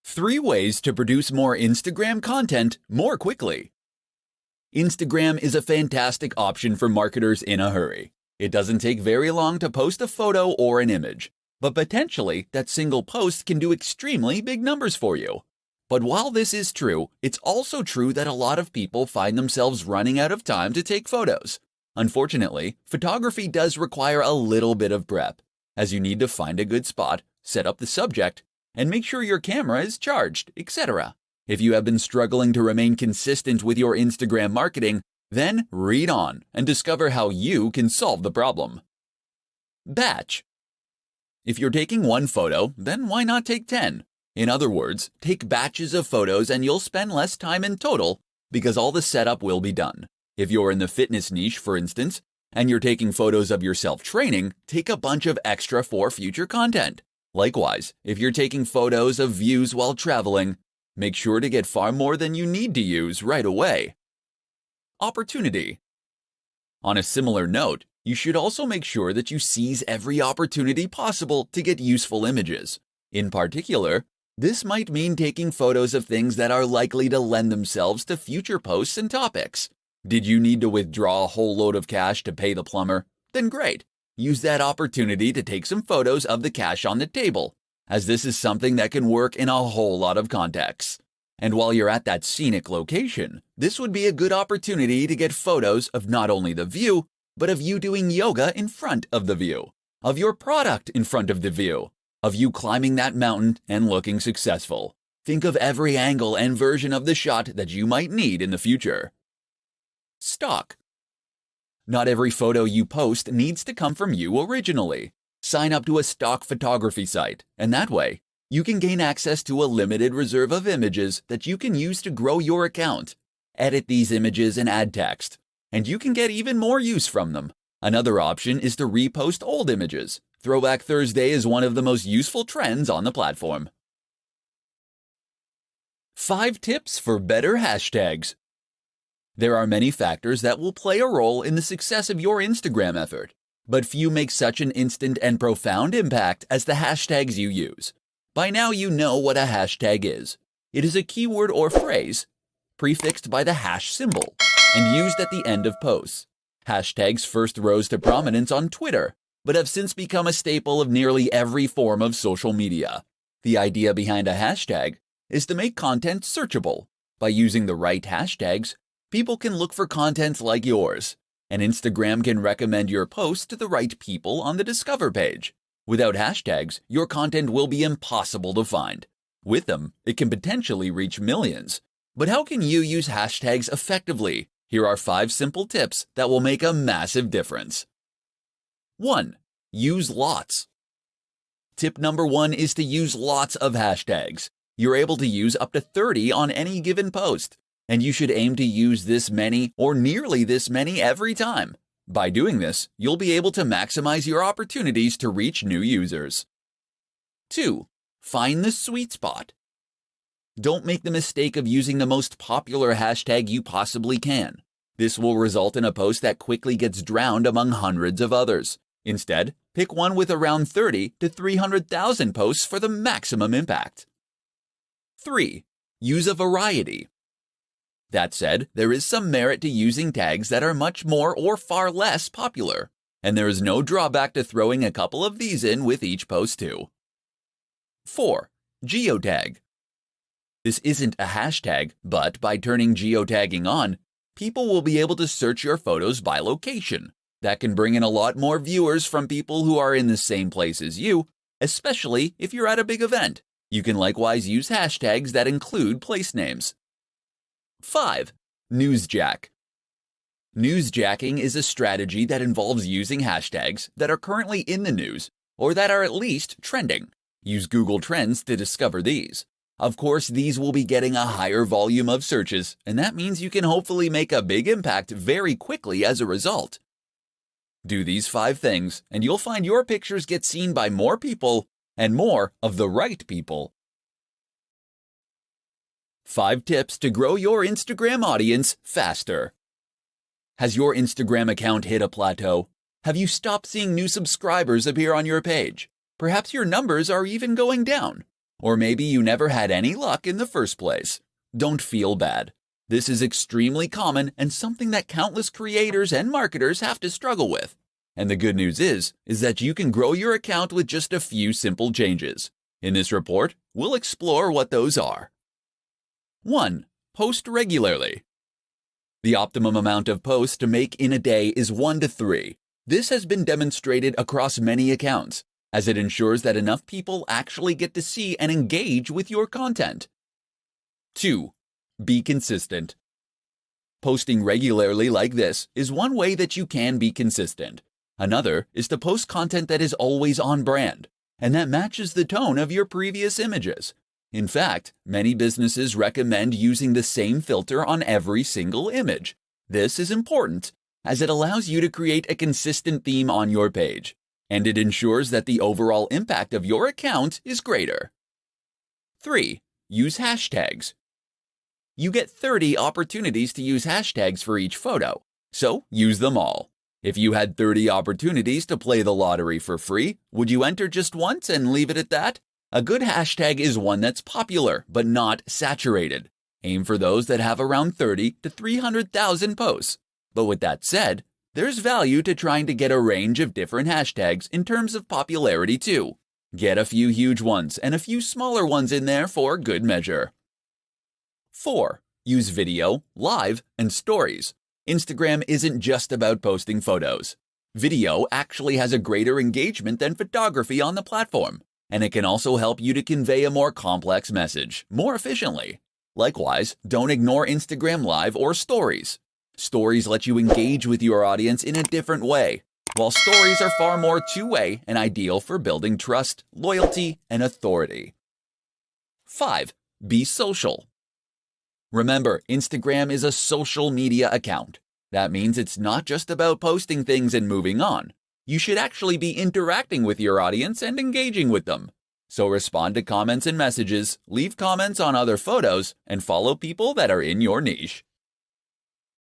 3 ways to produce more Instagram content more quickly. Instagram is a fantastic option for marketers in a hurry. It doesn't take very long to post a photo or an image, but potentially that single post can do extremely big numbers for you. But while this is true, it's also true that a lot of people find themselves running out of time to take photos. Unfortunately, photography does require a little bit of prep, as you need to find a good spot, set up the subject, and make sure your camera is charged, etc. If you have been struggling to remain consistent with your Instagram marketing, then read on and discover how you can solve the problem. Batch. If you're taking one photo, then why not take 10? In other words, take batches of photos and you'll spend less time in total because all the setup will be done. If you're in the fitness niche, for instance, and you're taking photos of yourself training, take a bunch of extra for future content. Likewise, if you're taking photos of views while traveling, make sure to get far more than you need to use right away. Opportunity. On a similar note, you should also make sure that you seize every opportunity possible to get useful images. In particular, this might mean taking photos of things that are likely to lend themselves to future posts and topics. Did you need to withdraw a whole load of cash to pay the plumber? Then great. Use that opportunity to take some photos of the cash on the table, as this is something that can work in a whole lot of contexts. And while you're at that scenic location, this would be a good opportunity to get photos of not only the view, but of you doing yoga in front of the view, of your product in front of the view, of you climbing that mountain and looking successful. Think of every angle and version of the shot that you might need in the future. Stock. Not every photo you post needs to come from you originally. Sign up to a stock photography site, and that way, you can gain access to a limited reserve of images that you can use to grow your account. Edit these images and add text, and you can get even more use from them. Another option is to repost old images. Throwback Thursday is one of the most useful trends on the platform. 5 tips for better hashtags. There are many factors that will play a role in the success of your Instagram effort, but few make such an instant and profound impact as the hashtags you use. By now you know what a hashtag is. It is a keyword or phrase prefixed by the hash symbol and used at the end of posts. Hashtags first rose to prominence on Twitter, but have since become a staple of nearly every form of social media. The idea behind a hashtag is to make content searchable. By using the right hashtags, people can look for content like yours, and Instagram can recommend your post to the right people on the Discover page. Without hashtags, your content will be impossible to find. With them, it can potentially reach millions. But how can you use hashtags effectively? Here are 5 simple tips that will make a massive difference. 1. Use lots. Tip number 1 is to use lots of hashtags. You're able to use up to 30 on any given post, and you should aim to use this many or nearly this many every time. By doing this, you'll be able to maximize your opportunities to reach new users. 2. Find the sweet spot. Don't make the mistake of using the most popular hashtag you possibly can. This will result in a post that quickly gets drowned among hundreds of others. Instead, pick one with around 30 to 300,000 posts for the maximum impact. 3. Use a variety. That said, there is some merit to using tags that are much more or far less popular, and there is no drawback to throwing a couple of these in with each post too. 4. Geotag. This isn't a hashtag, but by turning geotagging on, people will be able to search your photos by location. That can bring in a lot more viewers from people who are in the same place as you, especially if you're at a big event. You can likewise use hashtags that include place names. 5. Newsjack. Newsjacking is a strategy that involves using hashtags that are currently in the news or that are at least trending. Use Google Trends to discover these. Of course, these will be getting a higher volume of searches, and that means you can hopefully make a big impact very quickly as a result. Do these 5 things, and you'll find your pictures get seen by more people and more of the right people. 5 tips to grow your Instagram audience faster. Has your Instagram account hit a plateau? Have you stopped seeing new subscribers appear on your page? Perhaps your numbers are even going down. Or maybe you never had any luck in the first place. Don't feel bad. This is extremely common and something that countless creators and marketers have to struggle with. And the good news is that you can grow your account with just a few simple changes. In this report, we'll explore what those are. 1. Post regularly. The optimum amount of posts to make in a day is 1 to 3. This has been demonstrated across many accounts, as it ensures that enough people actually get to see and engage with your content. 2. Be consistent. Posting regularly like this is one way that you can be consistent. Another is to post content that is always on brand, and that matches the tone of your previous images. In fact, many businesses recommend using the same filter on every single image. This is important, as it allows you to create a consistent theme on your page, and it ensures that the overall impact of your account is greater. 3. Use hashtags. You get 30 opportunities to use hashtags for each photo, so use them all. If you had 30 opportunities to play the lottery for free, would you enter just once and leave it at that? A good hashtag is one that's popular but not saturated. Aim for those that have around 30 to 300,000 posts. But with that said, there's value to trying to get a range of different hashtags in terms of popularity too. Get a few huge ones and a few smaller ones in there for good measure. 4. Use video, live, and stories. Instagram isn't just about posting photos. Video actually has a greater engagement than photography on the platform, and it can also help you to convey a more complex message more efficiently. Likewise, don't ignore Instagram Live or Stories. Stories let you engage with your audience in a different way, while stories are far more two-way and ideal for building trust, loyalty, and authority. 5. Be social. Remember, Instagram is a social media account. That means it's not just about posting things and moving on. You should actually be interacting with your audience and engaging with them. So respond to comments and messages, leave comments on other photos, and follow people that are in your niche.